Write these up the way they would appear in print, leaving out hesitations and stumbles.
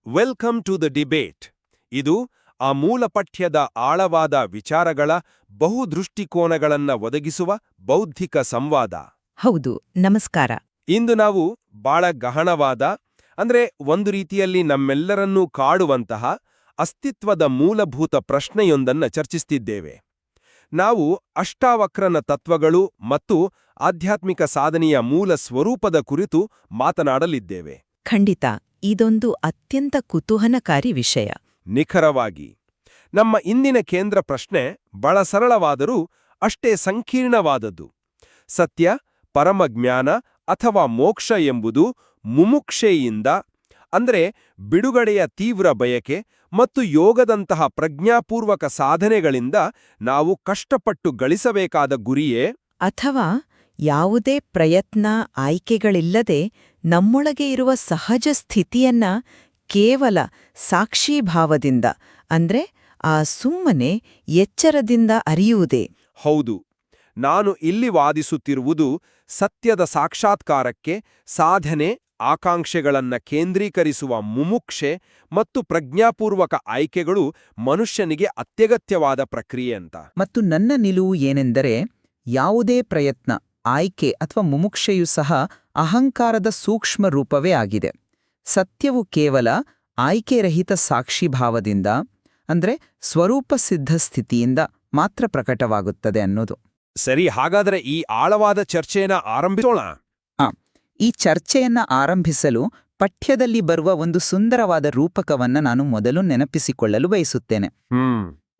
Welcome to the debate. ಇದು ಆ ಮೂಲ ಪಠ್ಯದ ಆಳವಾದ ವಿಚಾರಗಳ ಬಹುದೃಷ್ಟಿಕೋನಗಳನ್ನ ಒದಗಿಸುವ ಬೌದ್ಧಿಕ ಸಂವಾದ. ಹೌದು, ನಮಸ್ಕಾರ. ಇಂದು ನಾವು ಬಹಳ ಗಹನವಾದ, ಅಂದ್ರೆ ಒಂದು ರೀತಿಯಲ್ಲಿ ನಮ್ಮೆಲ್ಲರನ್ನೂ ಕಾಡುವಂತಹ ಅಸ್ತಿತ್ವದ ಮೂಲಭೂತ ಪ್ರಶ್ನೆಯೊಂದನ್ನು ಚರ್ಚಿಸುತ್ತಿದ್ದೇವೆ. ನಾವು ಅಷ್ಟಾವಕ್ರನ ತತ್ವಗಳು ಮತ್ತು ಆಧ್ಯಾತ್ಮಿಕ ಸಾಧನೆಯ ಮೂಲ ಸ್ವರೂಪದ ಕುರಿತು ಮಾತನಾಡಲಿದ್ದೇವೆ. ಖಂಡಿತ, ಇದೊಂದು ಅತ್ಯಂತ ಕುತೂಹಲಕಾರಿ ವಿಷಯ. ನಿಖರವಾಗಿ ನಮ್ಮ ಇಂದಿನ ಕೇಂದ್ರ ಪ್ರಶ್ನೆ ಬಹಳ ಸರಳವಾದರೂ ಅಷ್ಟೇ ಸಂಕೀರ್ಣವಾದದ್ದು. ಸತ್ಯ, ಪರಮಜ್ಞಾನ ಅಥವಾ ಮೋಕ್ಷ ಎಂಬುದು ಮುಮುಕ್ಷೆಯಿಂದ, ಅಂದ್ರೆ ಬಿಡುಗಡೆಯ ತೀವ್ರ ಬಯಕೆ ಮತ್ತು ಯೋಗದಂತಹ ಪ್ರಜ್ಞಾಪೂರ್ವಕ ಸಾಧನೆಗಳಿಂದ ನಾವು ಕಷ್ಟಪಟ್ಟು ಗಳಿಸಬೇಕಾದ ಗುರಿಯೇ, ಅಥವಾ ಯಾವುದೇ ಪ್ರಯತ್ನ ಆಯ್ಕೆಗಳಿಲ್ಲದೆ ನಮ್ಮೊಳಗೆ ಇರುವ ಸಹಜ ಸ್ಥಿತಿಯನ್ನ ಕೇವಲ ಸಾಕ್ಷೀಭಾವದಿಂದ, ಅಂದ್ರೆ ಆ ಸುಮ್ಮನೆ ಎಚ್ಚರದಿಂದ ಅರಿಯುವುದೇ? ಹೌದು. ನಾನು ಇಲ್ಲಿ ವಾದಿಸುತ್ತಿರುವುದು ಸತ್ಯದ ಸಾಕ್ಷಾತ್ಕಾರಕ್ಕೆ ಸಾಧನೆ, ಆಕಾಂಕ್ಷೆಗಳನ್ನ ಕೇಂದ್ರೀಕರಿಸುವ ಮುಮುಕ್ಷೆ ಮತ್ತು ಪ್ರಜ್ಞಾಪೂರ್ವಕ ಆಯ್ಕೆಗಳು ಮನುಷ್ಯನಿಗೆ ಅತ್ಯಗತ್ಯವಾದ ಪ್ರಕ್ರಿಯೆ ಅಂತ. ಮತ್ತು ನನ್ನ ನಿಲುವು ಏನೆಂದರೆ, ಯಾವುದೇ ಪ್ರಯತ್ನ, ಆಯ್ಕೆ ಅಥವಾ ಮುಮುಕ್ಷೆಯೂ ಸಹ ಅಹಂಕಾರದ ಸೂಕ್ಷ್ಮ ರೂಪವೇ ಆಗಿದೆ. ಸತ್ಯವು ಕೇವಲ ಆಯ್ಕೆರಹಿತ ಸಾಕ್ಷಿಭಾವದಿಂದ, ಅಂದ್ರೆ ಸ್ವರೂಪಸಿದ್ಧ ಸ್ಥಿತಿಯಿಂದ ಮಾತ್ರ ಪ್ರಕಟವಾಗುತ್ತದೆ ಅನ್ನೋದು. ಸರಿ, ಹಾಗಾದರೆ ಈ ಆಳವಾದ ಚರ್ಚೆಯನ್ನ ಆರಂಭಿಸೋಣ. ಈ ಚರ್ಚೆಯನ್ನ ಆರಂಭಿಸಲು ಪಠ್ಯದಲ್ಲಿ ಬರುವ ಒಂದು ಸುಂದರವಾದ ರೂಪಕವನ್ನ ನಾನು ಮೊದಲು ನೆನಪಿಸಿಕೊಳ್ಳಲು ಬಯಸುತ್ತೇನೆ.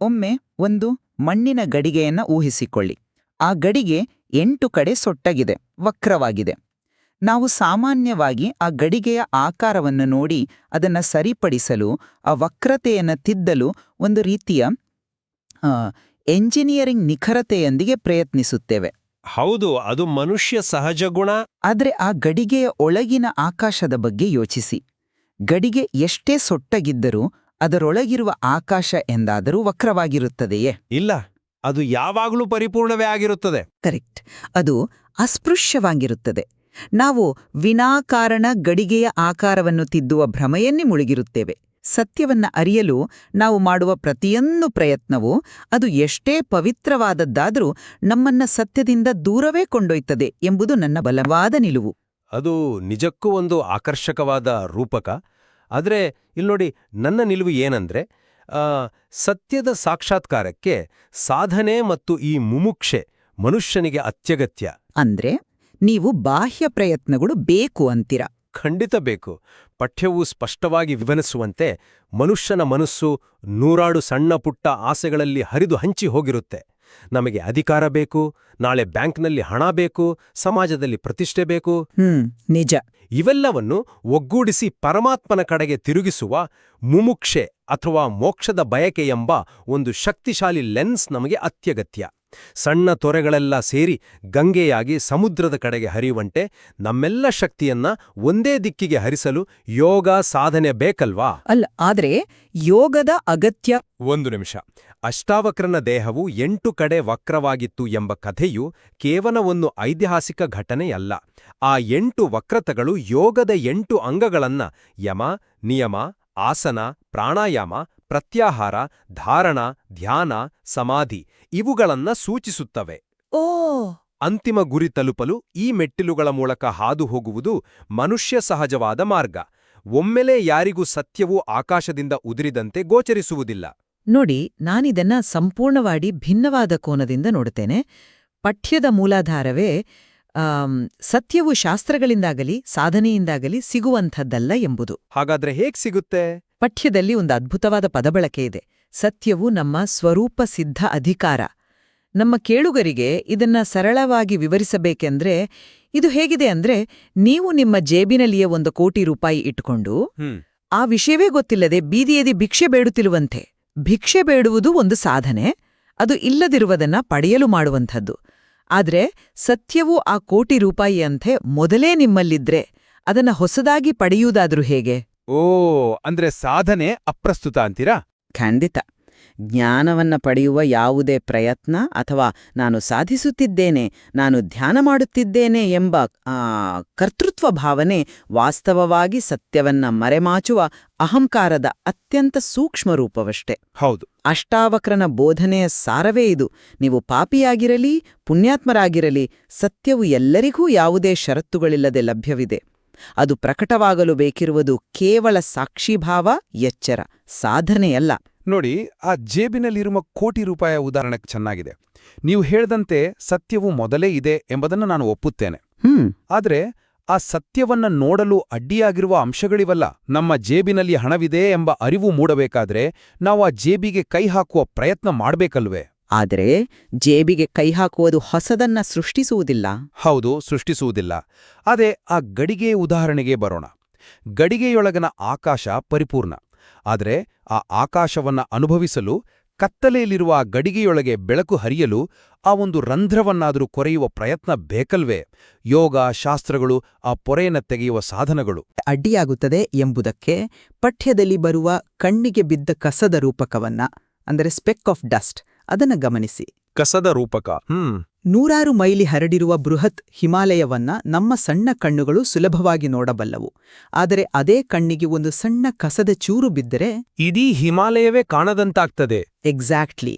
ಒಮ್ಮೆ ಒಂದು ಮಣ್ಣಿನ ಗಡಿಗೆಯನ್ನ ಊಹಿಸಿಕೊಳ್ಳಿ. ಆ ಗಡಿಗೆ 8 ಕಡೆ ಸೊಟ್ಟಗಿದೆ, ವಕ್ರವಾಗಿದೆ. ನಾವು ಸಾಮಾನ್ಯವಾಗಿ ಆ ಗಡಿಗೆಯ ಆಕಾರವನ್ನು ನೋಡಿ ಅದನ್ನ ಸರಿಪಡಿಸಲು, ಆ ವಕ್ರತೆಯನ್ನು ತಿದ್ದಲು ಒಂದು ರೀತಿಯ ಎಂಜಿನಿಯರಿಂಗ್ ನಿಖರತೆಯೊಂದಿಗೆ ಪ್ರಯತ್ನಿಸುತ್ತೇವೆ. ಹೌದು, ಅದು ಮನುಷ್ಯ ಸಹಜ ಗುಣ. ಆದರೆ ಆ ಗಡಿಗೆಯ ಒಳಗಿನ ಆಕಾಶದ ಬಗ್ಗೆ ಯೋಚಿಸಿ. ಗಡಿಗೆ ಎಷ್ಟೇ ಸೊಟ್ಟಗಿದ್ದರೂ ಅದರೊಳಗಿರುವ ಆಕಾಶ ಎಂದಾದರೂ ವಕ್ರವಾಗಿರುತ್ತದೆಯೇ? ಇಲ್ಲ, ಅದು ಯಾವಾಗಲೂ ಪರಿಪೂರ್ಣವೇ ಆಗಿರುತ್ತದೆ. ಕರೆಕ್ಟ್, ಅದು ಅಸ್ಪೃಶ್ಯವಾಗಿರುತ್ತದೆ. ನಾವು ವಿನಾಕಾರಣ ಗಡಿಗೆಯ ಆಕಾರವನ್ನು ತಿದ್ದುವ ಭ್ರಮೆಯನ್ನೇ ಮುಳುಗಿರುತ್ತೇವೆ. ಸತ್ಯವನ್ನ ಅರಿಯಲು ನಾವು ಮಾಡುವ ಪ್ರತಿಯೊಂದು ಪ್ರಯತ್ನವೂ ಅದು ಎಷ್ಟೇ ಪವಿತ್ರವಾದದ್ದಾದರೂ ನಮ್ಮನ್ನ ಸತ್ಯದಿಂದ ದೂರವೇ ಕೊಂಡೊಯ್ತದೆ ಎಂಬುದು ನನ್ನ ಬಲವಾದ ನಿಲುವು. ಅದು ನಿಜಕ್ಕೂ ಒಂದು ಆಕರ್ಷಕವಾದ ರೂಪಕ. ಆದರೆ ಇಲ್ನೋಡಿ, ನನ್ನ ನಿಲುವು ಏನಂದ್ರೆ, ಸತ್ಯದ ಸಾಕ್ಷಾತ್ಕಾರಕ್ಕೆ ಸಾಧನೆ ಮತ್ತು ಈ ಮುಮುಕ್ಷೆ ಮನುಷ್ಯನಿಗೆ ಅತ್ಯಗತ್ಯ. ಅಂದ್ರೆ ನೀವು ಬಾಹ್ಯ ಪ್ರಯತ್ನಗಳು ಬೇಕು ಅಂತೀರ? ಖಂಡಿತ ಬೇಕು. ಪಠ್ಯವು ಸ್ಪಷ್ಟವಾಗಿ ವಿವರಿಸುವಂತೆ ಮನುಷ್ಯನ ಮನಸ್ಸು ನೂರಾರು ಸಣ್ಣ ಪುಟ್ಟ ಆಸೆಗಳಲ್ಲಿ ಹರಿದು ಹಂಚಿ ಹೋಗಿರುತ್ತೆ. ನಮಗೆ ಅಧಿಕಾರ ಬೇಕು, ನಾಳೆ ಬ್ಯಾಂಕ್ನಲ್ಲಿ ಹಣ ಬೇಕು, ಸಮಾಜದಲ್ಲಿ ಪ್ರತಿಷ್ಠೆ ಬೇಕು. ನಿಜ. ಇವೆಲ್ಲವನ್ನು ಒಗ್ಗೂಡಿಸಿ ಪರಮಾತ್ಮನ ಕಡೆಗೆ ತಿರುಗಿಸುವ ಮುಮುಕ್ಷೆ ಅಥವಾ ಮೋಕ್ಷದ ಬಯಕೆ ಎಂಬ ಒಂದು ಶಕ್ತಿಶಾಲಿ ಲೆನ್ಸ್ ನಮಗೆ ಅತ್ಯಗತ್ಯ. ಸಣ್ಣ ತೊರೆಗಳೆಲ್ಲ ಸೇರಿ ಗಂಗೆಯಾಗಿ ಸಮುದ್ರದ ಕಡೆಗೆ ಹರಿಯುವಂತೆ ನಮ್ಮೆಲ್ಲ ಶಕ್ತಿಯನ್ನ ಒಂದೇ ದಿಕ್ಕಿಗೆ ಹರಿಸಲು ಯೋಗ ಸಾಧನೆ ಬೇಕಲ್ವಾ? ಆದ್ರೆ ಯೋಗದ ಅಗತ್ಯ. ಒಂದು ನಿಮಿಷ. ಅಷ್ಟಾವಕ್ರನ ದೇಹವು 8 ಕಡೆ ವಕ್ರವಾಗಿತ್ತು ಎಂಬ ಕಥೆಯು ಕೇವಲ ಒಂದು ಐತಿಹಾಸಿಕ ಘಟನೆಯಲ್ಲ. ಆ 8 ವಕ್ರತೆಗಳು ಯೋಗದ 8 ಅಂಗಗಳನ್ನ ಯಮ, ನಿಯಮ, ಆಸನ, ಪ್ರಾಣಾಯಾಮ, ಪ್ರತ್ಯಾಹಾರ, ಧಾರಣ, ಧ್ಯಾನ, ಸಮಾಧಿ ಇವುಗಳನ್ನ ಸೂಚಿಸುತ್ತವೆ. ಅಂತಿಮ ಗುರಿ ತಲುಪಲು ಈ ಮೆಟ್ಟಿಲುಗಳ ಮೂಲಕ ಹಾದು ಹೋಗುವುದು ಮನುಷ್ಯ ಸಹಜವಾದ ಮಾರ್ಗ. ಒಮ್ಮೆಲೇ ಯಾರಿಗೂ ಸತ್ಯವು ಆಕಾಶದಿಂದ ಉದುರಿದಂತೆ ಗೋಚರಿಸುವುದಿಲ್ಲ. ನೋಡಿ, ನಾನಿದನ್ನ ಸಂಪೂರ್ಣವಾಗಿ ಭಿನ್ನವಾದ ಕೋನದಿಂದ ನೋಡುತ್ತೇನೆ. ಪಠ್ಯದ ಮೂಲಾಧಾರವೇ ಸತ್ಯವು ಶಾಸ್ತ್ರಗಳಿಂದಾಗಲಿ ಸಾಧನೆಯಿಂದಾಗಲಿ ಸಿಗುವಂಥದ್ದಲ್ಲ ಎಂಬುದು. ಹಾಗಾದ್ರೆ ಹೇಗ್ ಸಿಗುತ್ತೆ? ಪಠ್ಯದಲ್ಲಿ ಒಂದು ಅದ್ಭುತವಾದ ಪದಬಳಕೆ ಇದೆ. ಸತ್ಯವು ನಮ್ಮ ಸ್ವರೂಪ ಸಿದ್ಧ ಅಧಿಕಾರ. ನಮ್ಮ ಕೇಳುಗರಿಗೆ ಇದನ್ನ ಸರಳವಾಗಿ ವಿವರಿಸಬೇಕೆಂದ್ರೆ ಇದು ಹೇಗಿದೆ ಅಂದ್ರೆ, ನೀವು ನಿಮ್ಮ ಜೇಬಿನಲ್ಲಿಯೇ 1 ಕೋಟಿ ರೂಪಾಯಿ ಇಟ್ಕೊಂಡು ಆ ವಿಷಯವೇ ಗೊತ್ತಿಲ್ಲದೆ ಬೀದಿಯದಿ ಭಿಕ್ಷೆ ಬೇಡುತ್ತಿರುವಂತೆ. ಭಿಕ್ಷೆ ಬೇಡುವುದು ಒಂದು ಸಾಧನೆ, ಅದು ಇಲ್ಲದಿರುವುದನ್ನ ಪಡೆಯಲು ಮಾಡುವಂಥದ್ದು. ಆದ್ರೆ ಸತ್ಯವು ಆ 1 ಕೋಟಿ ರೂಪಾಯಿಯಂತೆ ಮೊದಲೇ ನಿಮ್ಮಲ್ಲಿದ್ರೆ ಅದನ್ನ ಹೊಸದಾಗಿ ಪಡೆಯುವುದಾದ್ರೂ ಹೇಗೆ? ಅಂದ್ರೆ ಸಾಧನೆ ಅಪ್ರಸ್ತುತ ಅಂತೀರಾ? ಖಂಡಿತ. ಜ್ಞಾನವನ್ನ ಪಡೆಯುವ ಯಾವುದೇ ಪ್ರಯತ್ನ ಅಥವಾ ನಾನು ಸಾಧಿಸುತ್ತಿದ್ದೇನೆ, ನಾನು ಧ್ಯಾನ ಮಾಡುತ್ತಿದ್ದೇನೆ ಎಂಬ ಕರ್ತೃತ್ವ ಭಾವನೆ ವಾಸ್ತವವಾಗಿ ಸತ್ಯವನ್ನ ಮರೆಮಾಚುವ ಅಹಂಕಾರದ ಅತ್ಯಂತ ಸೂಕ್ಷ್ಮ ರೂಪವಷ್ಟೆ. ಹೌದು. ಅಷ್ಟಾವಕ್ರನ ಬೋಧನೆಯ ಸಾರವೇ ಇದು. ನೀವು ಪಾಪಿಯಾಗಿರಲಿ, ಪುಣ್ಯಾತ್ಮರಾಗಿರಲಿ, ಸತ್ಯವು ಎಲ್ಲರಿಗೂ ಯಾವುದೇ ಷರತ್ತುಗಳಿಲ್ಲದೆ ಲಭ್ಯವಿದೆ. ಅದು ಪ್ರಕಟವಾಗಲು ಬೇಕಿರುವುದು ಕೇವಲ ಸಾಕ್ಷೀಭಾವ, ಎಚ್ಚರ, ಸಾಧನೆಯಲ್ಲ. ನೋಡಿ, ಆ ಜೇಬಿನಲ್ಲಿರುವ ಕೋಟಿ ರೂಪಾಯಿ ಉದಾಹರಣೆ ಚೆನ್ನಾಗಿದೆ. ನೀವು ಹೇಳ್ದಂತೆ ಸತ್ಯವು ಮೊದಲೇ ಇದೆ ಎಂಬುದನ್ನು ನಾನು ಒಪ್ಪುತ್ತೇನೆ. ಆದ್ರೆ ಆ ಸತ್ಯವನ್ನ ನೋಡಲು ಅಡ್ಡಿಯಾಗಿರುವ ಅಂಶಗಳಿವಲ್ಲ. ನಮ್ಮ ಜೇಬಿನಲ್ಲಿ ಹಣವಿದೆ ಎಂಬ ಅರಿವು ಮೂಡಬೇಕಾದ್ರೆ ನಾವು ಆ ಜೇಬಿಗೆ ಕೈ ಹಾಕುವ ಪ್ರಯತ್ನ ಮಾಡ್ಬೇಕಲ್ವೇ? ಆದರೆ ಜೇಬಿಗೆ ಕೈ ಹಾಕುವುದು ಹೊಸದನ್ನ ಸೃಷ್ಟಿಸುವುದಿಲ್ಲ. ಹೌದು, ಸೃಷ್ಟಿಸುವುದಿಲ್ಲ. ಅದೇ ಆ ಗಡಿಗೆ ಉದಾಹರಣೆಗೆ ಬರೋಣ. ಗಡಿಗೆಯೊಳಗನ ಆಕಾಶ ಪರಿಪೂರ್ಣ. ಆದರೆ ಆ ಆಕಾಶವನ್ನ ಅನುಭವಿಸಲು, ಕತ್ತಲೆಯಲ್ಲಿರುವ ಆ ಗಡಿಗೆಯೊಳಗೆ ಬೆಳಕು ಹರಿಯಲು ಆ ಒಂದು ರಂಧ್ರವನ್ನಾದರೂ ಕೊರೆಯುವ ಪ್ರಯತ್ನ ಬೇಕಲ್ವೇ? ಯೋಗ, ಶಾಸ್ತ್ರಗಳು ಆ ಪೊರೆಯನ್ನ ತೆಗೆಯುವ ಸಾಧನಗಳು. ಅಡ್ಡಿಯಾಗುತ್ತದೆ ಎಂಬುದಕ್ಕೆ ಪಠ್ಯದಲ್ಲಿ ಬರುವ ಕಣ್ಣಿಗೆ ಬಿದ್ದ ಕಸದ ರೂಪಕವನ್ನ, ಅಂದರೆ ಸ್ಪೆಕ್ ಆಫ್ ಡಸ್ಟ್, ಅದನ್ನ ಗಮನಿಸಿ. ಕಸದ ರೂಪಕ. 100 ಮೈಲಿ ಹರಡಿರುವ ಬೃಹತ್ ಹಿಮಾಲಯವನ್ನ ನಮ್ಮ ಸಣ್ಣ ಕಣ್ಣುಗಳು ಸುಲಭವಾಗಿ ನೋಡಬಲ್ಲವು. ಆದರೆ ಅದೇ ಕಣ್ಣಿಗೆ ಒಂದು ಸಣ್ಣ ಕಸದ ಚೂರು ಬಿದ್ದರೆ ಇಡೀ ಹಿಮಾಲಯವೇ ಕಾಣದಂತಾಗ್ತದೆ. ಎಕ್ಸಾಕ್ಟ್ಲಿ.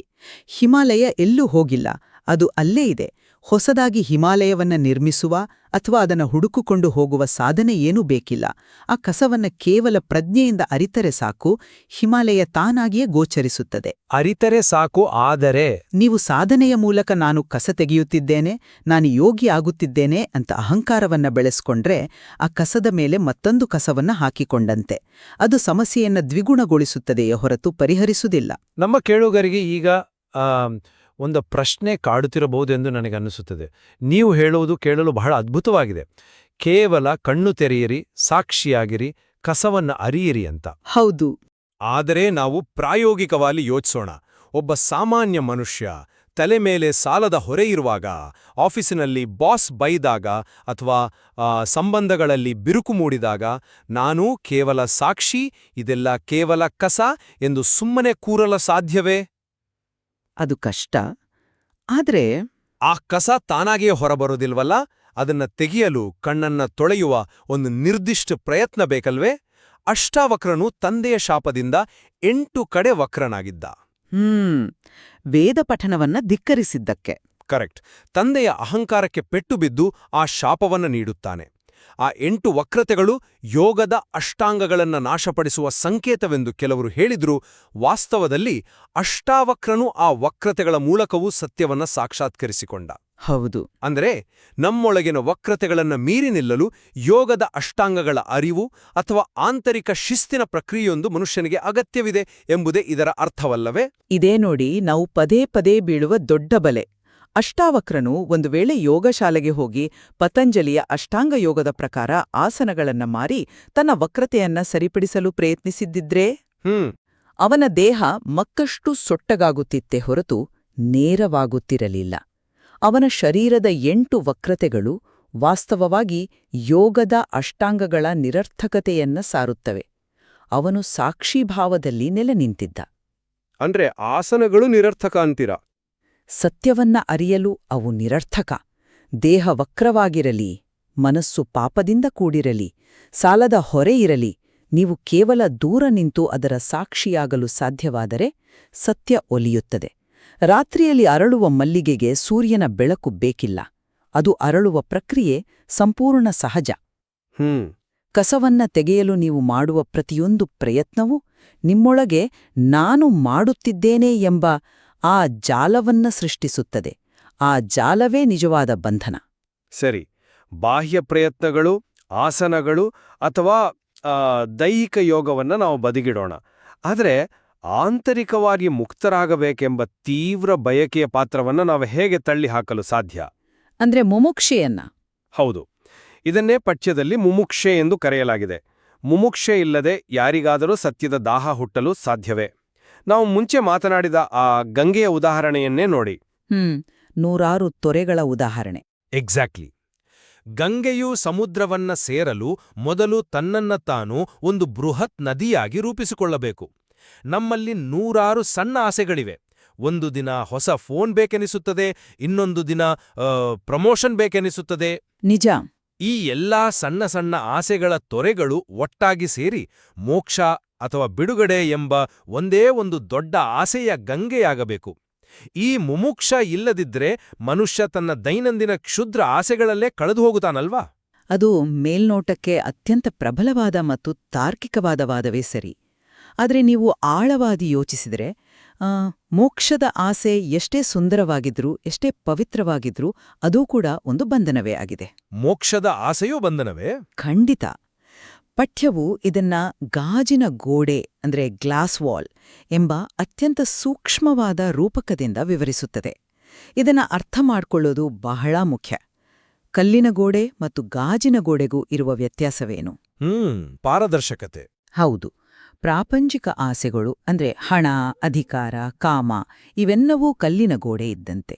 ಹಿಮಾಲಯ ಎಲ್ಲೂ ಹೋಗಿಲ್ಲ, ಅದು ಅಲ್ಲೇ ಇದೆ. ಹೊಸದಾಗಿ ಹಿಮಾಲಯವನ್ನ ನಿರ್ಮಿಸುವ ಅಥವಾ ಅದನ್ನು ಹುಡುಕಿಕೊಂಡು ಹೋಗುವ ಸಾಧನೆ ಏನೂ ಬೇಕಿಲ್ಲ. ಆ ಕಸವನ್ನ ಕೇವಲ ಪ್ರಜ್ಞೆಯಿಂದ ಅರಿತರೆ ಸಾಕು, ಹಿಮಾಲಯ ತಾನಾಗಿಯೇ ಗೋಚರಿಸುತ್ತದೆ. ಅರಿತರೆ ಸಾಕು. ಆದರೆ ನೀವು ಸಾಧನೆಯ ಮೂಲಕ ನಾನು ಕಸ ತೆಗೆಯುತ್ತಿದ್ದೇನೆ, ನಾನು ಯೋಗಿ ಆಗುತ್ತಿದ್ದೇನೆ ಅಂತ ಅಹಂಕಾರವನ್ನ ಬೆಳೆಸ್ಕೊಂಡ್ರೆ ಆ ಕಸದ ಮೇಲೆ ಮತ್ತೊಂದು ಕಸವನ್ನ ಹಾಕಿಕೊಂಡಂತೆ. ಅದು ಸಮಸ್ಯೆಯನ್ನ ದ್ವಿಗುಣಗೊಳಿಸುತ್ತದೆಯೇ ಹೊರತು ಪರಿಹರಿಸುವುದಿಲ್ಲ. ನಮ್ಮ ಕೇಳುಗರಿಗೆ ಈಗ ಒಂದು ಪ್ರಶ್ನೆ ಕಾಡುತ್ತಿರಬಹುದೆಂದು ನನಗನ್ನಿಸುತ್ತದೆ. ನೀವು ಹೇಳುವುದು ಕೇಳಲು ಬಹಳ ಅದ್ಭುತವಾಗಿದೆ. ಕೇವಲ ಕಣ್ಣು ತೆರೆಯಿರಿ, ಸಾಕ್ಷಿಯಾಗಿರಿ, ಕಸವನ್ನ ಅರಿಯಿರಿ ಅಂತ. ಹೌದು. ಆದರೆ ನಾವು ಪ್ರಾಯೋಗಿಕವಾಗಿ ಯೋಚಿಸೋಣ. ಒಬ್ಬ ಸಾಮಾನ್ಯ ಮನುಷ್ಯ ತಲೆ ಮೇಲೆ ಸಾಲದ ಹೊರೆ ಇರುವಾಗ, ಆಫೀಸಿನಲ್ಲಿ ಬಾಸ್ ಬೈದಾಗ ಅಥವಾ ಸಂಬಂಧಗಳಲ್ಲಿ ಬಿರುಕು ಮೂಡಿದಾಗ ನಾನು ಕೇವಲ ಸಾಕ್ಷಿ, ಇದೆಲ್ಲ ಕೇವಲ ಕಸ ಎಂದು ಸುಮ್ಮನೆ ಕೂರಲು ಸಾಧ್ಯವೇ? ಅದು ಕಷ್ಟ. ಆದ್ರೆ ಆ ಕಸ ತಾನಾಗಿಯೇ ಹೊರಬರೋದಿಲ್ವಲ್ಲ? ಅದನ್ನ ತೆಗೆಯಲು, ಕಣ್ಣನ್ನ ತೊಳೆಯುವ ಒಂದು ನಿರ್ದಿಷ್ಟ ಪ್ರಯತ್ನ ಬೇಕಲ್ವೇ? ಅಷ್ಟಾವಕ್ರನು ತಂದೆಯ ಶಾಪದಿಂದ 8 ಕಡೆ ವಕ್ರನಾಗಿದ್ದ. ವೇದ ಪಠನವನ್ನ ಧಿಕ್ಕರಿಸಿದ್ದಕ್ಕೆ. ಕರೆಕ್ಟ್. ತಂದೆಯ ಅಹಂಕಾರಕ್ಕೆ ಪೆಟ್ಟು ಬಿದ್ದು ಆ ಶಾಪವನ್ನ ನೀಡುತ್ತಾನೆ. ಆ 8 ವಕ್ರತೆಗಳು ಯೋಗದ ಅಷ್ಟಾಂಗಗಳನ್ನ ನಾಶಪಡಿಸುವ ಸಂಕೇತವೆಂದು ಕೆಲವರು ಹೇಳಿದ್ರೂ, ವಾಸ್ತವದಲ್ಲಿ ಅಷ್ಟಾವಕ್ರನು ಆ ವಕ್ರತೆಗಳ ಮೂಲಕವೂ ಸತ್ಯವನ್ನ ಸಾಕ್ಷಾತ್ಕರಿಸಿಕೊಂಡ. ಹೌದು. ಅಂದರೆ ನಮ್ಮೊಳಗಿನ ವಕ್ರತೆಗಳನ್ನ ಮೀರಿ ನಿಲ್ಲಲು ಯೋಗದ ಅಷ್ಟಾಂಗಗಳ ಅರಿವು ಅಥವಾ ಆಂತರಿಕ ಶಿಸ್ತಿನ ಪ್ರಕ್ರಿಯೆಯೊಂದು ಮನುಷ್ಯನಿಗೆ ಅಗತ್ಯವಿದೆ ಎಂಬುದೇ ಇದರ ಅರ್ಥವಲ್ಲವೇ? ಇದೇ ನೋಡಿ ನಾವು ಪದೇ ಪದೇ ಬೀಳುವ ದೊಡ್ಡ ಬಲೆ. ಅಷ್ಟಾವಕ್ರನು ಒಂದು ವೇಳೆ ಯೋಗಶಾಲೆಗೆ ಹೋಗಿ ಪತಂಜಲಿಯ ಅಷ್ಟಾಂಗ ಯೋಗದ ಪ್ರಕಾರ ಆಸನಗಳನ್ನ ಮಾರಿ ತನ್ನ ವಕ್ರತೆಯನ್ನ ಸರಿಪಡಿಸಲು ಪ್ರಯತ್ನಿಸಿದ್ದಿದ್ರೆ ಅವನ ದೇಹ ಮತ್ತಷ್ಟು ಸೊಟ್ಟಗಾಗುತ್ತಿತ್ತೇ ಹೊರತು ನೇರವಾಗುತ್ತಿರಲಿಲ್ಲ. ಅವನ ಶರೀರದ 8 ವಕ್ರತೆಗಳು ವಾಸ್ತವವಾಗಿ ಯೋಗದ ಅಷ್ಟಾಂಗಗಳ ನಿರರ್ಥಕತೆಯನ್ನ ಸಾರುತ್ತವೆ. ಅವನು ಸಾಕ್ಷೀಭಾವದಲ್ಲಿ ನೆಲೆ ನಿಂತಿದ್ದ. ಅಂದ್ರೆ ಆಸನಗಳು ನಿರರ್ಥಕ ಅಂತೀರಾ? ಸತ್ಯವನ್ನ ಅರಿಯಲು ಅವು ನಿರರ್ಥಕ. ದೇಹ ವಕ್ರವಾಗಿರಲಿ, ಮನಸ್ಸು ಪಾಪದಿಂದ ಕೂಡಿರಲಿ, ಸಾಲದ ಹೊರೆ ಇರಲಿ, ನೀವು ಕೇವಲ ದೂರ ನಿಂತು ಅದರ ಸಾಕ್ಷಿಯಾಗಲು ಸಾಧ್ಯವಾದರೆ ಸತ್ಯ ಒಲಿಯುತ್ತದೆ. ರಾತ್ರಿಯಲ್ಲಿ ಅರಳುವ ಮಲ್ಲಿಗೆಗೆ ಸೂರ್ಯನ ಬೆಳಕು ಬೇಕಿಲ್ಲ. ಅದು ಅರಳುವ ಪ್ರಕ್ರಿಯೆ ಸಂಪೂರ್ಣ ಸಹಜ. ಕಸವನ್ನ ತೆಗೆಯಲು ನೀವು ಮಾಡುವ ಪ್ರತಿಯೊಂದು ಪ್ರಯತ್ನವೂ ನಿಮ್ಮೊಳಗೆ ನಾನು ಮಾಡುತ್ತಿದ್ದೇನೆ ಎಂಬ ಆ ಜಾಲವನ್ನ ಸೃಷ್ಟಿಸುತ್ತದೆ. ಆ ಜಾಲವೇ ನಿಜವಾದ ಬಂಧನ. ಸರಿ, ಬಾಹ್ಯ ಪ್ರಯತ್ನಗಳು, ಆಸನಗಳು ಅಥವಾ ದೈಹಿಕ ಯೋಗವನ್ನ ನಾವು ಬದಿಗಿಡೋಣ. ಆದರೆ ಆಂತರಿಕವಾಗಿ ಮುಕ್ತರಾಗಬೇಕೆಂಬ ತೀವ್ರ ಬಯಕೆಯ ಪಾತ್ರವನ್ನ ನಾವು ಹೇಗೆ ತಳ್ಳಿ ಹಾಕಲು ಸಾಧ್ಯ? ಅಂದ್ರೆ ಮುಮುಕ್ಷೆಯನ್ನ. ಹೌದು, ಇದನ್ನೇ ಪಠ್ಯದಲ್ಲಿ ಮುಮುಕ್ಷೆ ಎಂದು ಕರೆಯಲಾಗಿದೆ. ಮುಮುಕ್ಷೆ ಇಲ್ಲದೆ ಯಾರಿಗಾದರೂ ಸತ್ಯದ ದಾಹ ಹುಟ್ಟಲು ಸಾಧ್ಯವೇ? ನಾವು ಮುಂಚೆ ಮಾತನಾಡಿದ ಆ ಗಂಗೆಯ ಉದಾಹರಣೆಯನ್ನೇ ನೋಡಿ. 100 ತೊರೆಗಳ ಉದಾಹರಣೆ. ಎಕ್ಸಾಕ್ಟ್ಲಿ. ಗಂಗೆಯು ಸಮುದ್ರವನ್ನ ಸೇರಲು ಮೊದಲು ತನ್ನನ್ನ ತಾನು ಒಂದು ಬೃಹತ್ ನದಿಯಾಗಿ ರೂಪಿಸಿಕೊಳ್ಳಬೇಕು. ನಮ್ಮಲ್ಲಿ ನೂರಾರು ಸಣ್ಣ ಆಸೆಗಳಿವೆ. ಒಂದು ದಿನ ಹೊಸ ಫೋನ್ ಬೇಕೆನಿಸುತ್ತದೆ, ಇನ್ನೊಂದು ದಿನ ಪ್ರಮೋಷನ್ ಬೇಕೆನಿಸುತ್ತದೆ. ನಿಜ. ಈ ಎಲ್ಲಾ ಸಣ್ಣ ಸಣ್ಣ ಆಸೆಗಳ ತೊರೆಗಳು ಒಟ್ಟಾಗಿ ಸೇರಿ ಮೋಕ್ಷ ಅಥವಾ ಬಿಡುಗಡೆ ಎಂಬ ಒಂದೇ ಒಂದು ದೊಡ್ಡ ಆಸೆಯ ಗಂಗೆಯಾಗಬೇಕು. ಈ ಮುಮುಕ್ಷ ಇಲ್ಲದಿದ್ರೆ ಮನುಷ್ಯ ತನ್ನ ದೈನಂದಿನ ಕ್ಷುದ್ರ ಆಸೆಗಳಲ್ಲೇ ಕಳೆದು ಹೋಗುತ್ತಾನಲ್ವಾ? ಅದು ಮೇಲ್ನೋಟಕ್ಕೆ ಅತ್ಯಂತ ಪ್ರಬಲವಾದ ಮತ್ತು ತಾರ್ಕಿಕವಾದ ವಾದವೇ ಸರಿ. ಆದರೆ ನೀವು ಆಳವಾಗಿ ಯೋಚಿಸಿದರೆ ಮೋಕ್ಷದ ಆಸೆ ಎಷ್ಟೇ ಸುಂದರವಾಗಿದ್ರೂ, ಎಷ್ಟೇ ಪವಿತ್ರವಾಗಿದ್ರೂ ಅದೂ ಕೂಡ ಒಂದು ಬಂಧನವೇ ಆಗಿದೆ. ಮೋಕ್ಷದ ಆಸೆಯೂ ಬಂಧನವೇ? ಖಂಡಿತ. ಪಠ್ಯವು ಇದನ್ನ ಗಾಜಿನ ಗೋಡೆ ಅಂದ್ರೆ ಗ್ಲಾಸ್ ವಾಲ್ ಎಂಬ ಅತ್ಯಂತ ಸೂಕ್ಷ್ಮವಾದ ರೂಪಕದಿಂದ ವಿವರಿಸುತ್ತದೆ. ಇದನ್ನ ಅರ್ಥ ಮಾಡ್ಕೊಳ್ಳೋದು ಬಹಳ ಮುಖ್ಯ. ಕಲ್ಲಿನ ಗೋಡೆ ಮತ್ತು ಗಾಜಿನ ಗೋಡೆಗೂ ಇರುವ ವ್ಯತ್ಯಾಸವೇನು? ಪಾರದರ್ಶಕತೆ. ಹೌದು. ಪ್ರಾಪಂಚಿಕ ಆಸೆಗಳು ಅಂದ್ರೆ ಹಣ, ಅಧಿಕಾರ, ಕಾಮ ಇವೆಲ್ಲವೂ ಕಲ್ಲಿನ ಗೋಡೆ ಇದ್ದಂತೆ.